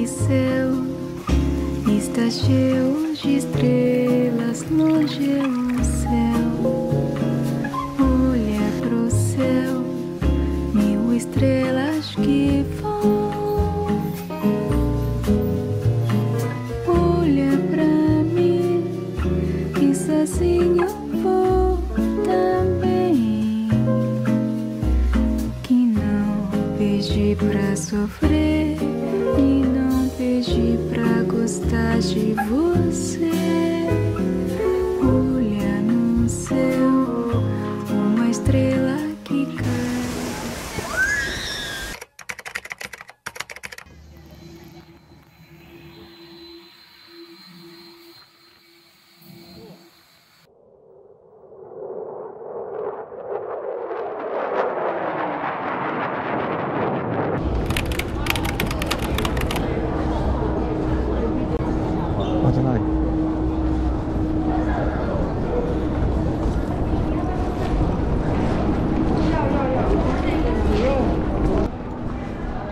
céu está cheio de estrelas, longe é o céu. Olha pro céu, 1000 estrelas que voam. Olha pra mim, e sozinho vou também. Que não pedi pra sofrer e não pedi pra gostar de você. Olha no céu, uma estrela que cai.在那里。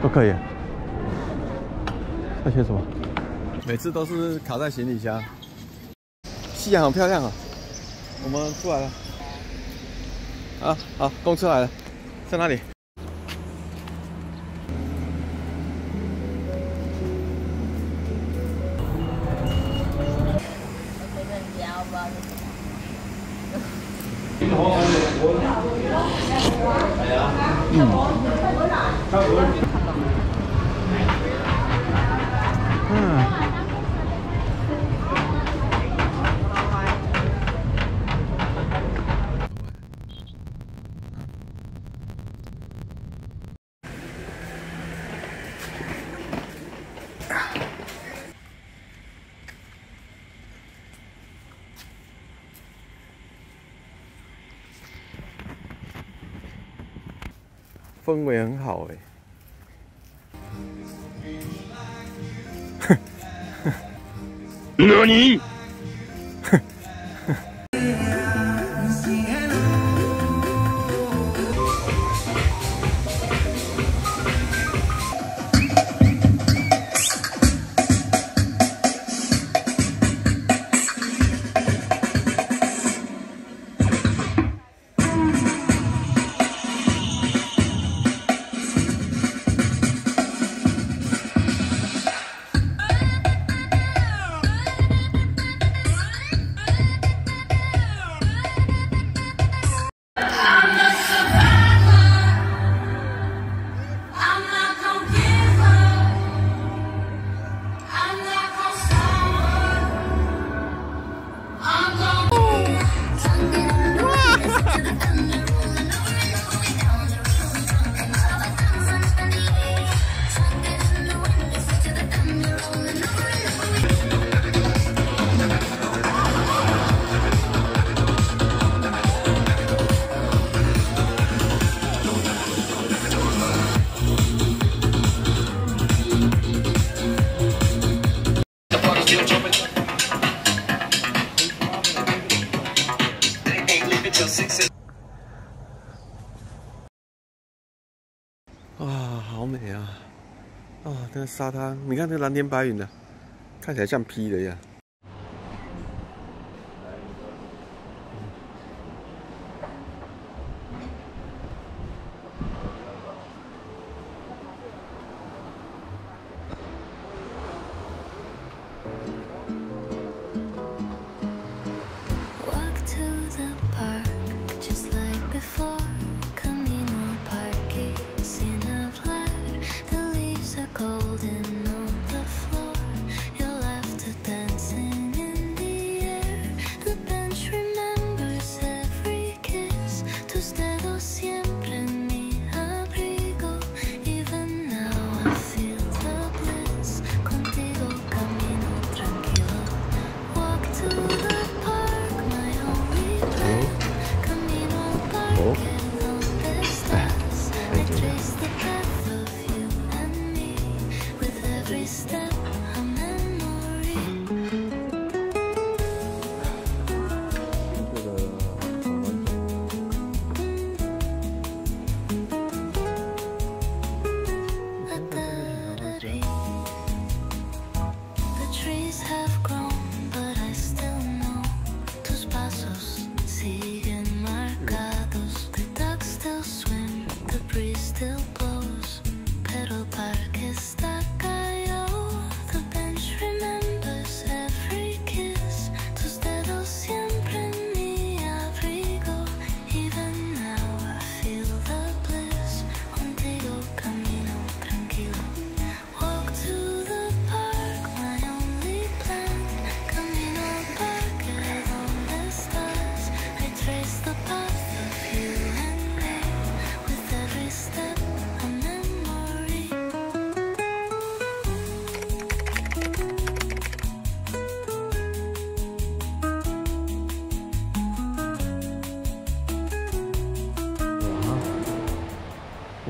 都可以。在写什么？每次都是卡在行李箱。夕阳好漂亮啊！我们出来了。啊，好，公车来了，在哪里？ 氛围很好哎。何？哇，好美啊！啊，那个沙滩，你看这蓝天白云的，看起来像 P 的一样。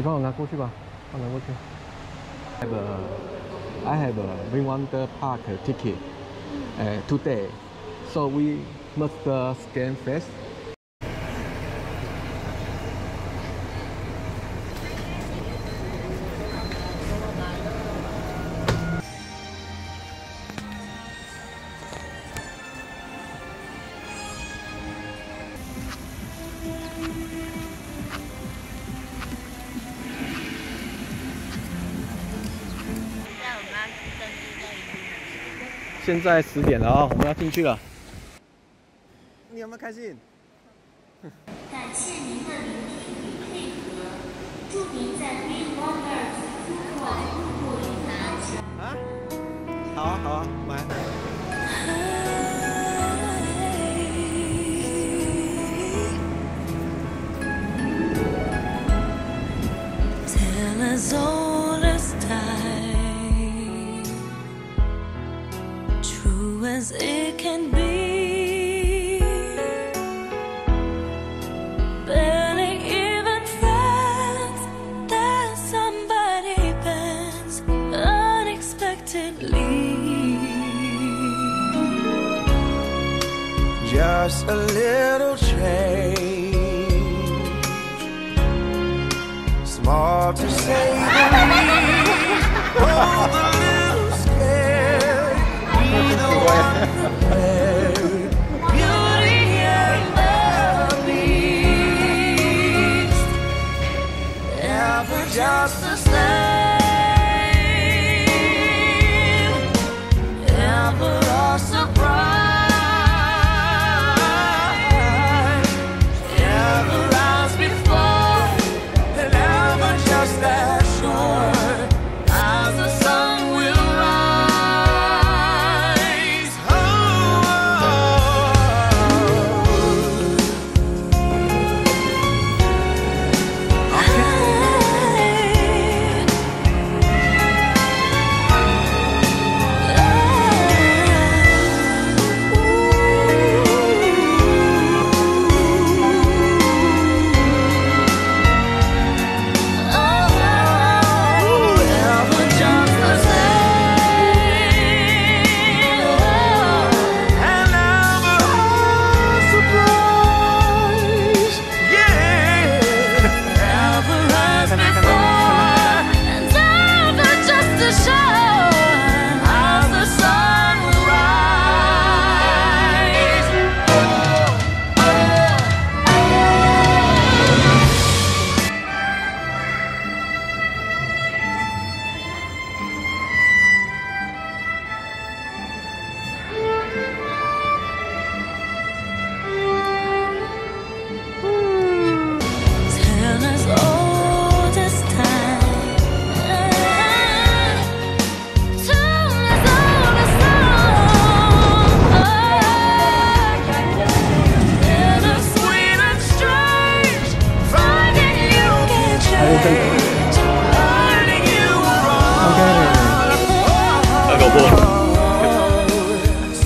帮我拿过去吧，帮我拿过去。I have a Winwonder Park ticket today, so we must scan face. 现在10点了啊，我们要进去了。你有没有开心？感谢您的聆听与配合，祝您在 Winwonder 出口路过云南前。啊？好啊，好啊，买。Tell as old as time, true as it can be. Barely even friends, then somebody bends unexpectedly. Just a little change, small to say the least. Both a little scared, neither one prepared. Beauty and the Beast, ever just the same, ever a surprise.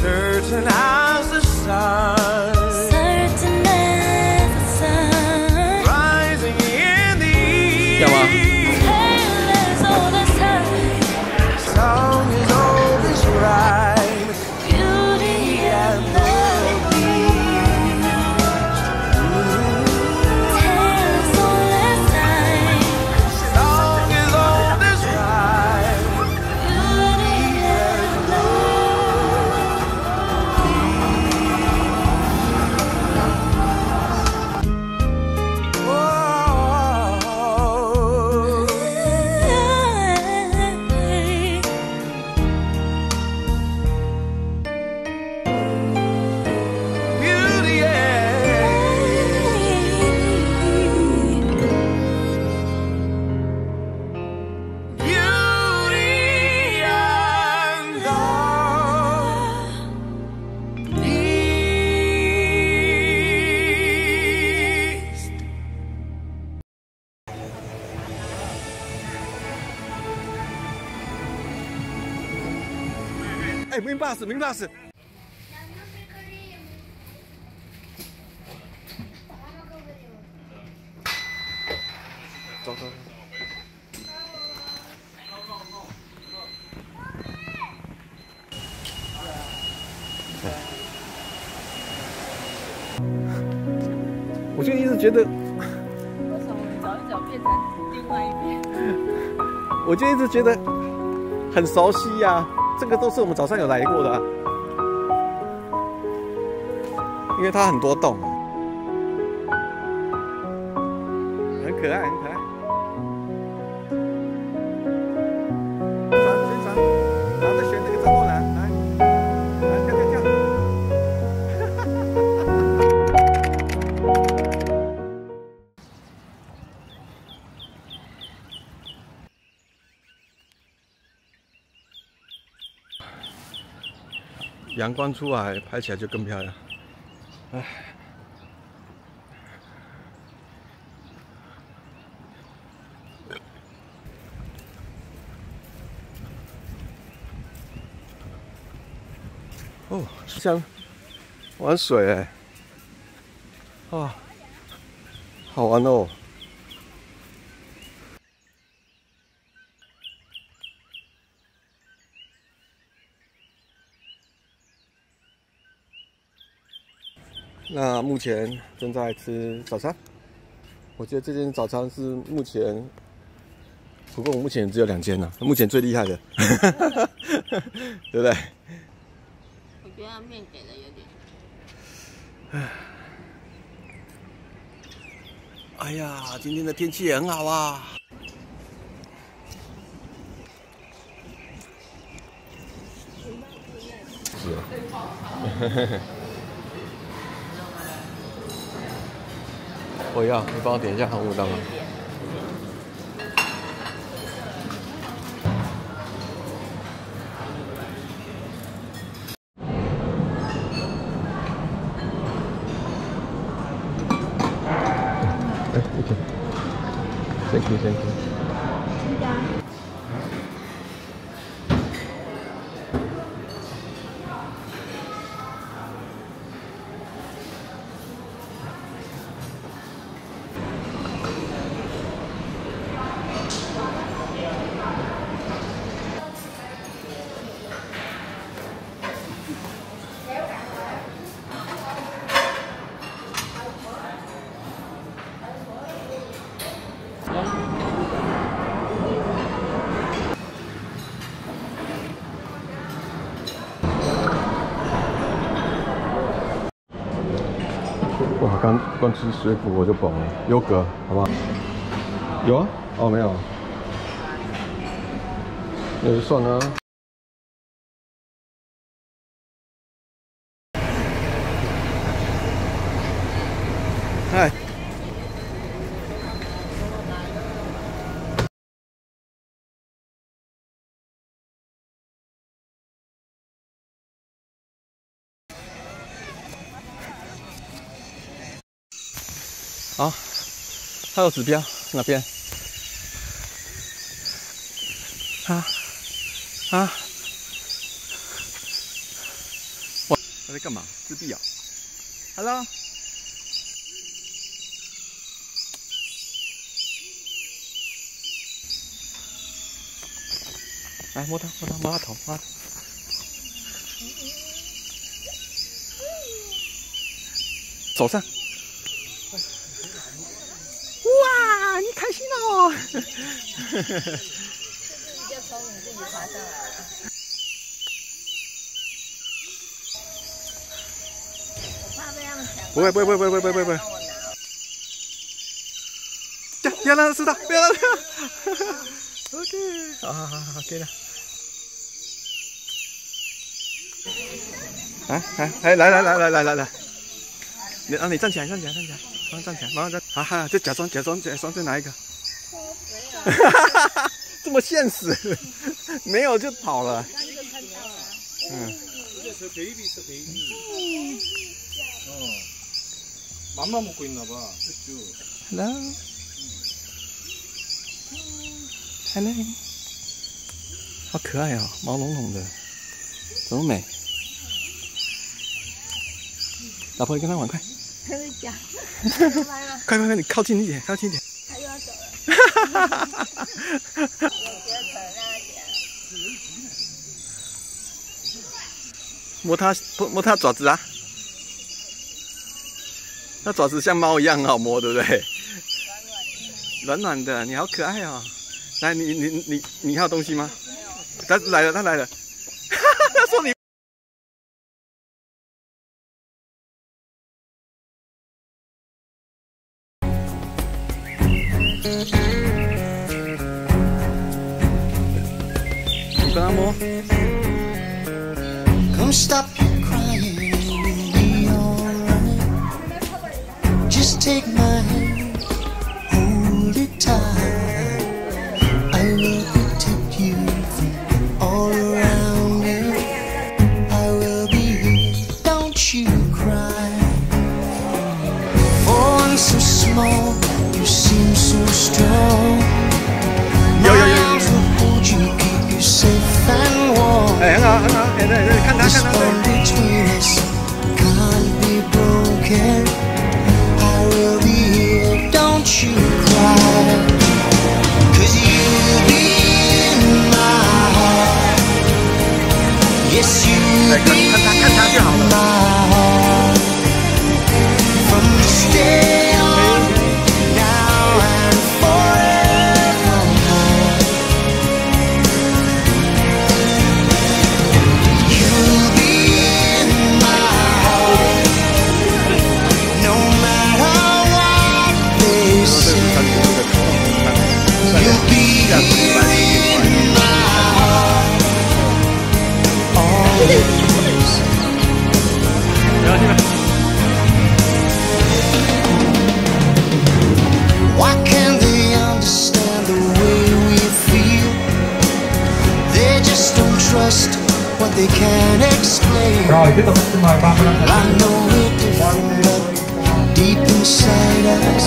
Certain as the sun, Certain as the sun, rising in the east. tale as old as time, Song is always right. beauty and the beast. Tale as old as time, Song is always right. beauty and the Oh, beauty and beauty and the beast. 哎，Win Bus，Win Bus。走走走。我就一直觉得，为什么我们走一走变成另外一边？我就一直觉得很熟悉呀、这个都是我们早上有来过的、啊，因为它很多洞，很可爱，很可爱。宣传，然后再选那个张诺兰，来跳跳跳。阳光出来，拍起来就更漂亮。哎，哦，像玩水哎，哇，好玩哦。那目前正在吃早餐，我觉得这间早餐是目前，不过我目前只有2间呢，目前最厉害的，对不对？我觉得面给的有点。哎呀，今天的天气也很好啊。是啊。我要，你帮我点一下航母蛋吗？哎，OK。Thank you, thank you。哇，光吃水果我就饱了，优格好不好？有啊？哦，没有。那就算了、啊。嗨。好，它有指标，哪边？哇，他在干嘛？自闭啊 ？Hello。来摸它，摸它头，摸它头。手上。哇，你开心哦！比较聪明，自己爬上来了。我怕被他们抢。不会。不要让它吃到，不要让它。OK， 好，可以了。来，你站起来，慢慢站起来，慢慢站。好，就假装再拿一个。这么现实，没有就跑了。저 베이비 있어 베이비. 맘만 먹고 있나 봐. 그렇죠. Hello， 好可爱哦，毛茸茸的，怎么美？老婆，你跟他玩快！真的假？快，你靠近一点。他又要走了。我觉得可能让他起来。摸他爪子啊！那爪子像猫一样很好摸，对不对？软软的，你好可爱哦！来，你还有东西吗？他来了，他来了。他说你。你帮他摸。Come stop your crying, it'll be alright. Just take my hand, hold it tight. I will protect you from all around you. I will be here, don't you cry. For one so small, you seem so strong. My arms will hold you, keep you safe and warm. 哎，很好，很好，哎，对，看他，看他，对。 Between us can't be broken. I will be here, don't you cry. 'Cause you'll be in my heart. Yes, you'll be in my heart. From this day on, now and forevermore. You'll be in my heart, no matter what they say. You'll be here in my heart, always. Why can't they understand the way we feel? They just don't trust what they can't explain. I know we're different, but deep inside us,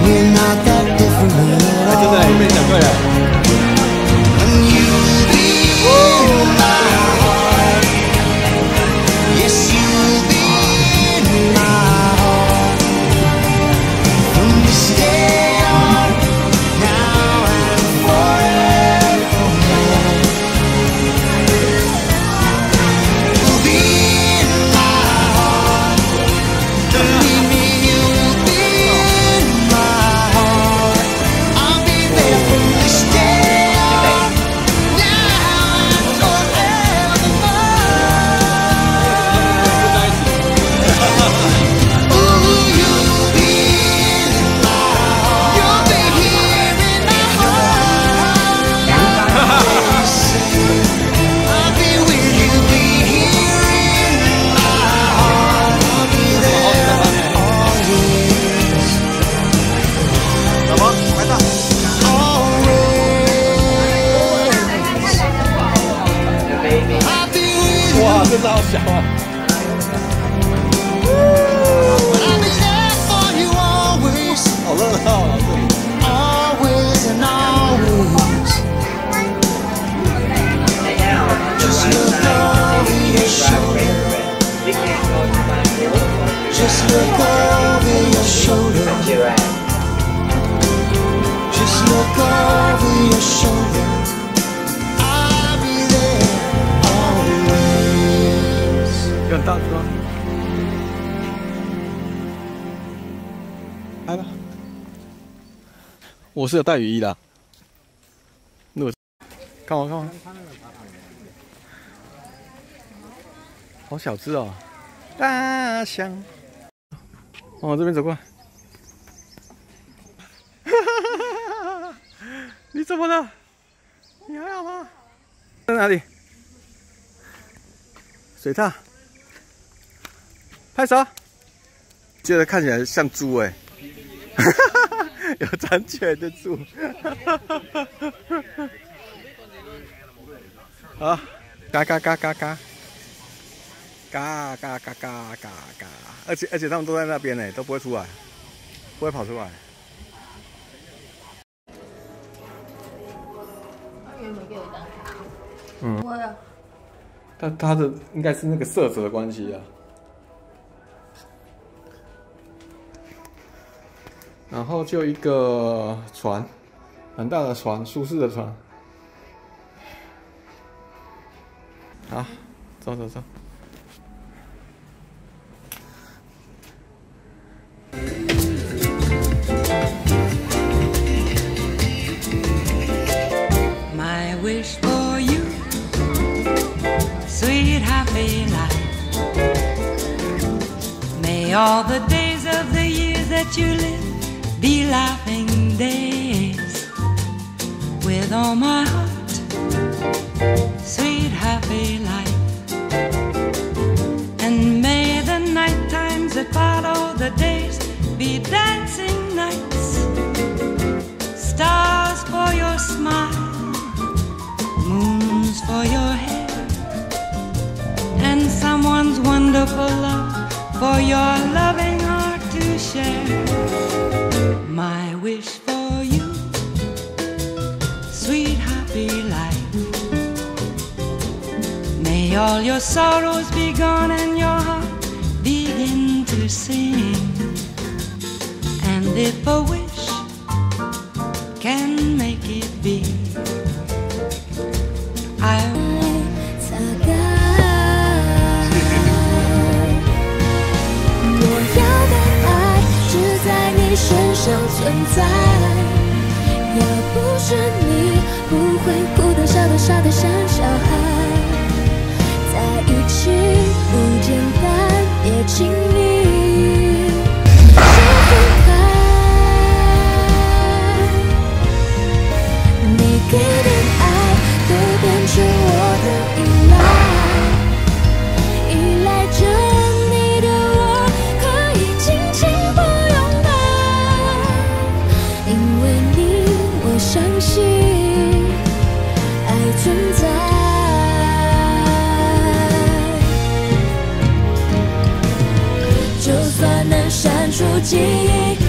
we're not that different at all. And you'll be in my heart. Yes, you'll be in my heart. From this day on, now and forevermore. You'll be in my heart. Believe me, you'll be in my heart. I'll be there from this day on, now and forevermore. Ooh, you'll be in my heart. You'll be here in my heart. I'll be with you, be here in my heart. I'll be there always. 老婆，来到。 I'll be with you. 哇，这只好小啊！ I'll be there for you always, 好热闹啊！这里。 always and always. Just look over your shoulder. Just look over your shoulder. Just look over your shoulder. I'll be there always. 有很大只吗？来吧。我是有带雨衣的。如果看我看我，好小只哦，大象。往我这边走过来。你怎么了？你还好吗？在哪里？水獭。拍手。觉得看起来像猪哎、有长卷的猪。好，嘎嘎嘎嘎嘎，嘎嘎嘎嘎嘎嘎，而且他们都在那边呢，都不会出来，不会跑出来。嗯，会啊。但它的应该是那个色泽的关系啊。然后就一个船，很大的船，舒适的船。好，走走走。happy life. May all the days of the years that you live be laughing days. With all my heart, sweet happy life. And may the night times that follow the days be dancing nights. Stars for your smile, moons for your hair, and someone's wonderful love for your loving heart to share. My wish for you, sweet happy life. May all your sorrows be gone and your heart begin to sing. And if a wish can make it be, I擦干我要的爱只在你身上存在。要不是你，不会哭得笑得傻得像小孩。在一起不简单，也请你别分开。你给的爱都变成我的依赖，依赖着你的我可以尽情不拥抱，因为你我相信爱存在。就算能删除记忆。